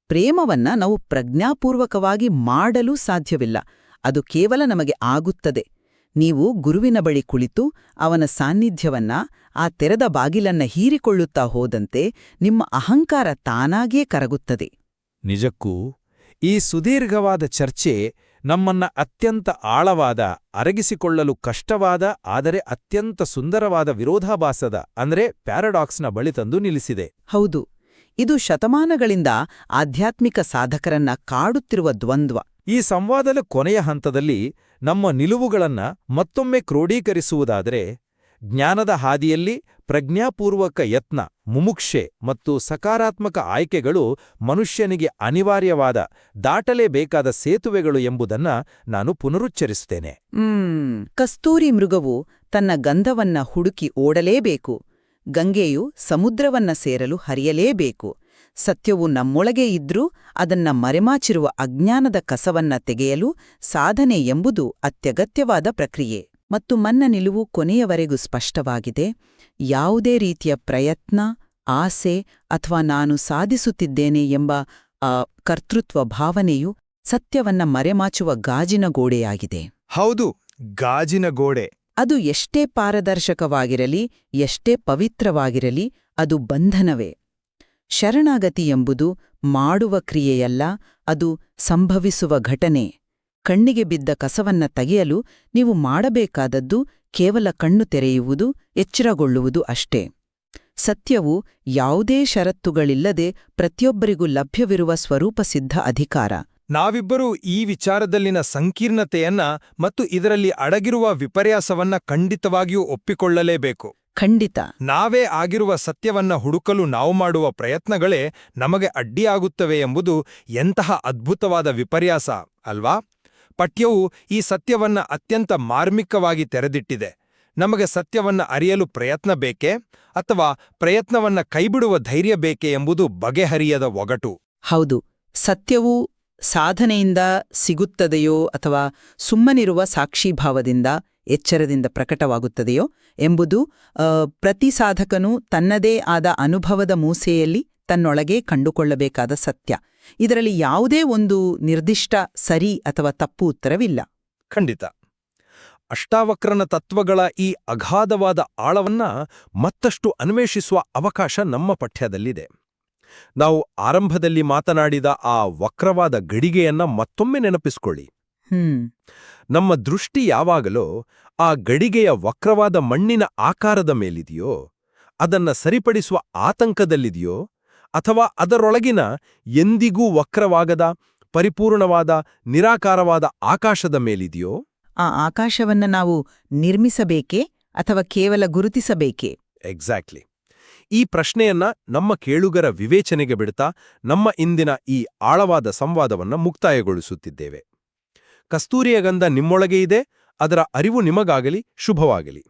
ಪ್ರೇಮವನ್ನ ನಾವು ಪ್ರಜ್ಞಾಪೂರ್ವಕವಾಗಿ ಮಾಡಲು ಸಾಧ್ಯವಿಲ್ಲ, ಅದು ಕೇವಲ ನಮಗೆ ಆಗುತ್ತದೆ. ನೀವು ಗುರುವಿನ ಬಳಿ ಕುಳಿತು ಅವನ ಸಾನ್ನಿಧ್ಯವನ್ನ, ಆ ತೆರೆದ ಬಾಗಿಲನ್ನ ಹೀರಿಕೊಳ್ಳುತ್ತಾ ಹೋದಂತೆ ನಿಮ್ಮ ಅಹಂಕಾರ ತಾನಾಗೇ ಕರಗುತ್ತದೆ. ನಿಜಕ್ಕೂ ಈ ಸುದೀರ್ಘವಾದ ಚರ್ಚೆ ನಮ್ಮನ್ನ ಅತ್ಯಂತ ಆಳವಾದ, ಅರಗಿಸಿಕೊಳ್ಳಲು ಕಷ್ಟವಾದ, ಆದರೆ ಅತ್ಯಂತ ಸುಂದರವಾದ ವಿರೋಧಾಭಾಸದ ಅಂದ್ರೆ ಪ್ಯಾರಡಾಕ್ಸ್ನ ಬಳಿ ತಂದು ನಿಲ್ಲಿಸಿದೆ. ಹೌದು, ಇದು ಶತಮಾನಗಳಿಂದ ಆಧ್ಯಾತ್ಮಿಕ ಸಾಧಕರನ್ನ ಕಾಡುತ್ತಿರುವ ದ್ವಂದ್ವ. ಈ ಸಂವಾದದ ಕೊನೆಯ ಹಂತದಲ್ಲಿ ನಮ್ಮ ನಿಲುವುಗಳನ್ನ ಮತ್ತೊಮ್ಮೆ ಕ್ರೋಢೀಕರಿಸುವುದಾದರೆ, ಜ್ಞಾನದ ಹಾದಿಯಲ್ಲಿ ಪ್ರಜ್ಞಾಪೂರ್ವಕ ಯತ್ನ, ಮುಮುಕ್ಷೆ ಮತ್ತು ಸಕಾರಾತ್ಮಕ ಆಯ್ಕೆಗಳು ಮನುಷ್ಯನಿಗೆ ಅನಿವಾರ್ಯವಾದ, ದಾಟಲೇಬೇಕಾದ ಸೇತುವೆಗಳು ಎಂಬುದನ್ನ ನಾನು ಪುನರುಚ್ಚರಿಸುತ್ತೇನೆ. ಕಸ್ತೂರಿ ಮೃಗವು ತನ್ನ ಗಂಧವನ್ನ ಹುಡುಕಿ ಓಡಲೇಬೇಕು. ಗಂಗೆಯು ಸಮುದ್ರವನ್ನ ಸೇರಲು ಹರಿಯಲೇಬೇಕು. ಸತ್ಯವು ನಮ್ಮೊಳಗೆ ಇದ್ರೂ ಅದನ್ನ ಮರೆಮಾಚಿರುವ ಅಜ್ಞಾನದ ಕಸವನ್ನ ತೆಗೆಯಲು ಸಾಧನೆ ಎಂಬುದು ಅತ್ಯಗತ್ಯವಾದ ಪ್ರಕ್ರಿಯೆ. ಮತ್ತು ನನ್ನ ನಿಲುವು ಕೊನೆಯವರೆಗೂ ಸ್ಪಷ್ಟವಾಗಿದೆ. ಯಾವುದೇ ರೀತಿಯ ಪ್ರಯತ್ನ, ಆಸೆ ಅಥವಾ ನಾನು ಸಾಧಿಸುತ್ತಿದ್ದೇನೆ ಎಂಬ ಕರ್ತೃತ್ವ ಭಾವನೆಯು ಸತ್ಯವನ್ನ ಮರೆಮಾಚುವ ಗಾಜಿನ ಗೋಡೆಯಾಗಿದೆ. ಹೌದು, ಗಾಜಿನ ಗೋಡೆ. ಅದು ಎಷ್ಟೇ ಪಾರದರ್ಶಕವಾಗಿರಲಿ, ಎಷ್ಟೇ ಪವಿತ್ರವಾಗಿರಲಿ, ಅದು ಬಂಧನವೇ. ಶರಣಾಗತಿ ಎಂಬುದು ಮಾಡುವ ಕ್ರಿಯೆಯಲ್ಲ, ಅದು ಸಂಭವಿಸುವ ಘಟನೆ. ಕಣ್ಣಿಗೆ ಬಿದ್ದ ಕಸವನ್ನ ತೆಗೆಯಲು ನೀವು ಮಾಡಬೇಕಾದದ್ದು ಕೇವಲ ಕಣ್ಣು ತೆರೆಯುವುದು, ಎಚ್ಚರಗೊಳ್ಳುವುದು ಅಷ್ಟೇ. ಸತ್ಯವು ಯಾವುದೇ ಷರತ್ತುಗಳಿಲ್ಲದೆ ಪ್ರತಿಯೊಬ್ಬರಿಗೂ ಲಭ್ಯವಿರುವ ಸ್ವರೂಪಸಿದ್ಧ ಅಧಿಕಾರ. ನಾವಿಬ್ಬರೂ ಈ ವಿಚಾರದಲ್ಲಿನ ಸಂಕೀರ್ಣತೆಯನ್ನ ಮತ್ತು ಇದರಲ್ಲಿ ಅಡಗಿರುವ ವಿಪರ್ಯಾಸವನ್ನ ಖಂಡಿತವಾಗಿಯೂ ಒಪ್ಪಿಕೊಳ್ಳಲೇಬೇಕು. ಖಂಡಿತ. ನಾವೇ ಆಗಿರುವ ಸತ್ಯವನ್ನ ಹುಡುಕಲು ನಾವು ಮಾಡುವ ಪ್ರಯತ್ನಗಳೇ ನಮಗೆ ಅಡ್ಡಿಯಾಗುತ್ತವೆ ಎಂಬುದು ಎಂತಹ ಅದ್ಭುತವಾದ ವಿಪರ್ಯಾಸ ಅಲ್ವಾ? ಪಠ್ಯವು ಈ ಸತ್ಯವನ್ನ ಅತ್ಯಂತ ಮಾರ್ಮಿಕವಾಗಿ ತೆರೆದಿಟ್ಟಿದೆ. ನಮಗೆ ಸತ್ಯವನ್ನ ಅರಿಯಲು ಪ್ರಯತ್ನ ಬೇಕೇ ಅಥವಾ ಪ್ರಯತ್ನವನ್ನ ಕೈಬಿಡುವ ಧೈರ್ಯ ಬೇಕೇ ಎಂಬುದು ಬಗೆಹರಿಯದ ಒಗಟು. ಹೌದು, ಸತ್ಯವು ಸಾಧನೆಯಿಂದ ಸಿಗುತ್ತದೆಯೋ ಅಥವಾ ಸುಮ್ಮನಿರುವ ಸಾಕ್ಷೀಭಾವದಿಂದ, ಎಚ್ಚರದಿಂದ ಪ್ರಕಟವಾಗುತ್ತದೆಯೋ ಎಂಬುದು ಪ್ರತಿ ಸಾಧಕನೂ ತನ್ನದೇ ಆದ ಅನುಭವದ ಮೂಸೆಯಲ್ಲಿ ತನ್ನೊಳಗೆ ಕಂಡುಕೊಳ್ಳಬೇಕಾದ ಸತ್ಯ. ಇದರಲ್ಲಿ ಯಾವುದೇ ಒಂದು ನಿರ್ದಿಷ್ಟ ಸರಿ ಅಥವಾ ತಪ್ಪು ಉತ್ತರವಿಲ್ಲ. ಖಂಡಿತ. ಅಷ್ಟಾವಕ್ರನ ತತ್ವಗಳ ಈ ಅಗಾಧವಾದ ಆಳವನ್ನ ಮತ್ತಷ್ಟು ಅನ್ವೇಷಿಸುವ ಅವಕಾಶ ನಮ್ಮ ಪಠ್ಯದಲ್ಲಿದೆ. ನಾವು ಆರಂಭದಲ್ಲಿ ಮಾತನಾಡಿದ ಆ ವಕ್ರವಾದ ಗಡಿಗೆಯನ್ನ ಮತ್ತೊಮ್ಮೆ ನೆನಪಿಸ್ಕೊಳ್ಳಿ. ನಮ್ಮ ದೃಷ್ಟಿ ಯಾವಾಗಲೋ ಆ ಗಡಿಗೆಯ ವಕ್ರವಾದ ಮಣ್ಣಿನ ಆಕಾರದ ಮೇಲಿದೆಯೋ, ಅದನ್ನ ಸರಿಪಡಿಸುವ ಆತಂಕದಲ್ಲಿದೆಯೋ, ಅಥವಾ ಅದರೊಳಗಿನ ಎಂದಿಗೂ ವಕ್ರವಾಗದ, ಪರಿಪೂರ್ಣವಾದ, ನಿರಾಕಾರವಾದ ಆಕಾಶದ ಮೇಲಿದೆಯೋ? ಆ ಆಕಾಶವನ್ನ ನಾವು ನಿರ್ಮಿಸಬೇಕೇ ಅಥವಾ ಕೇವಲ ಗುರುತಿಸಬೇಕೇ? ಎಕ್ಸಾಕ್ಟ್ಲಿ. ಈ ಪ್ರಶ್ನೆಯನ್ನ ನಮ್ಮ ಕೇಳುಗರ ವಿವೇಚನೆಗೆ ಬಿಡ್ತಾ ನಮ್ಮ ಇಂದಿನ ಈ ಆಳವಾದ ಸಂವಾದವನ್ನ ಮುಕ್ತಾಯಗೊಳಿಸುತ್ತಿದ್ದೇವೆ. ಕಸ್ತೂರಿಯ ಗಂಧ ನಿಮ್ಮೊಳಗೆ ಇದೆ, ಅದರ ಅರಿವು ನಿಮಗಾಗಲಿ, ಶುಭವಾಗಲಿ.